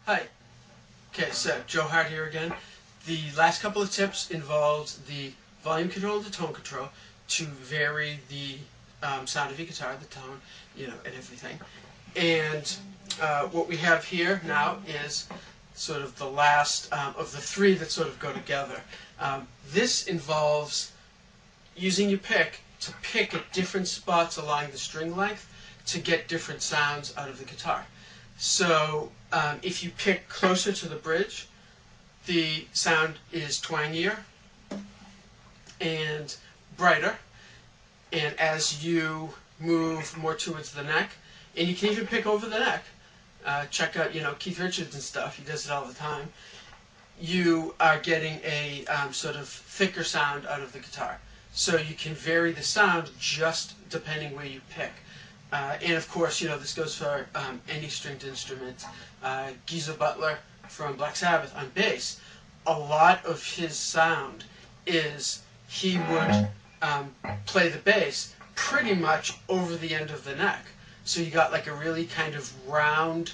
Hi. Okay, so Joe Hart here again. The last couple of tips involved the volume control, the tone control, to vary the sound of your guitar, the tone, and everything. And what we have here now is sort of the last of the three that sort of go together. This involves using your pick to pick at different spots along the string length to get different sounds out of the guitar. So if you pick closer to the bridge, the sound is twangier and brighter. And as you move more towards the neck, and you can even pick over the neck, check out Keith Richards and stuff, he does it all the time, you are getting a sort of thicker sound out of the guitar. So you can vary the sound just depending where you pick. And of course, this goes for any stringed instrument. Geezer Butler from Black Sabbath on bass, a lot of his sound is he would play the bass pretty much over the end of the neck. So you got like a really kind of round,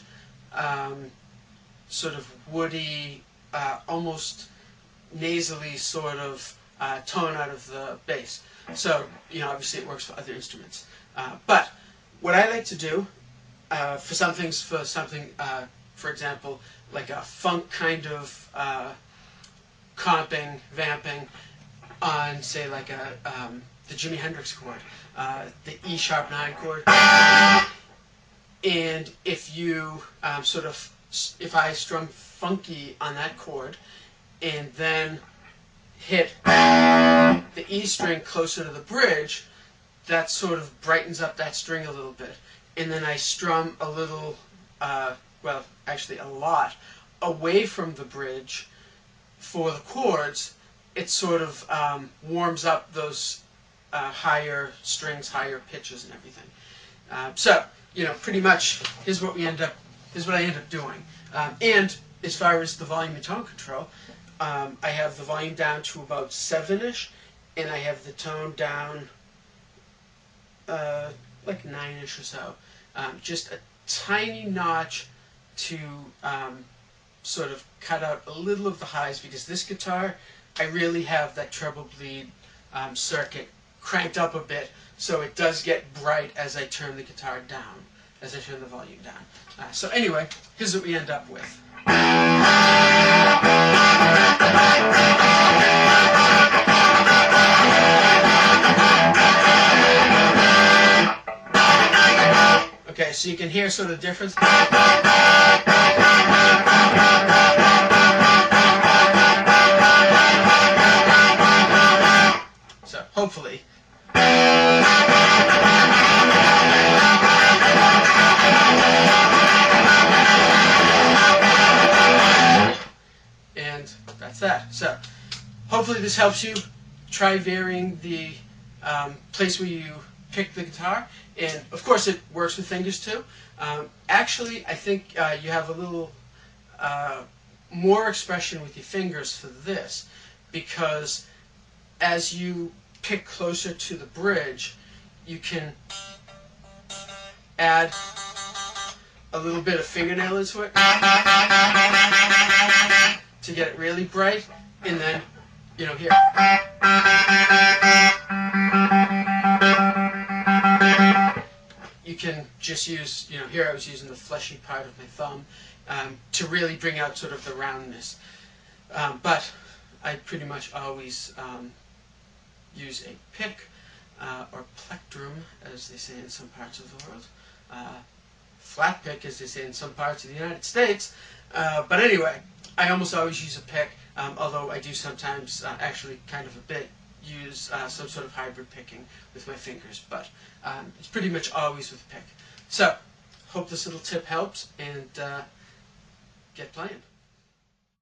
sort of woody, almost nasally sort of tone out of the bass. So, obviously it works for other instruments. But what I like to do for something, for example, like a funk kind of comping, vamping on, say, like the Jimi Hendrix chord, the E sharp 9 chord, and if you if I strum funky on that chord and then hit the E string closer to the bridge, that sort of brightens up that string a little bit. And then I strum a little, well, actually a lot, away from the bridge for the chords. It sort of warms up those higher strings, higher pitches and everything. So, pretty much here's what I end up doing. And as far as the volume and tone control, I have the volume down to about 7-ish, and I have the tone down like 9-ish or so. Just a tiny notch to sort of cut out a little of the highs, because this guitar, I really have that treble bleed circuit cranked up a bit, so it does get bright as I turn the guitar down, as I turn the volume down. So anyway, here's what we end up with. Okay, so you can hear sort of the difference. So, hopefully. And that's that. So, hopefully this helps you. Try varying the place where you pick the guitar, and of course it works with fingers too. Actually, I think you have a little more expression with your fingers for this, because as you pick closer to the bridge, you can add a little bit of fingernail into it to get it really bright, and then here. You can just use, here I was using the fleshy part of my thumb to really bring out sort of the roundness. But I pretty much always use a pick or plectrum, as they say in some parts of the world. Flat pick, as they say in some parts of the United States. But anyway, I almost always use a pick, although I do sometimes actually kind of a bit use some sort of hybrid picking with my fingers, but it's pretty much always with a pick. So, hope this little tip helps, and get playing.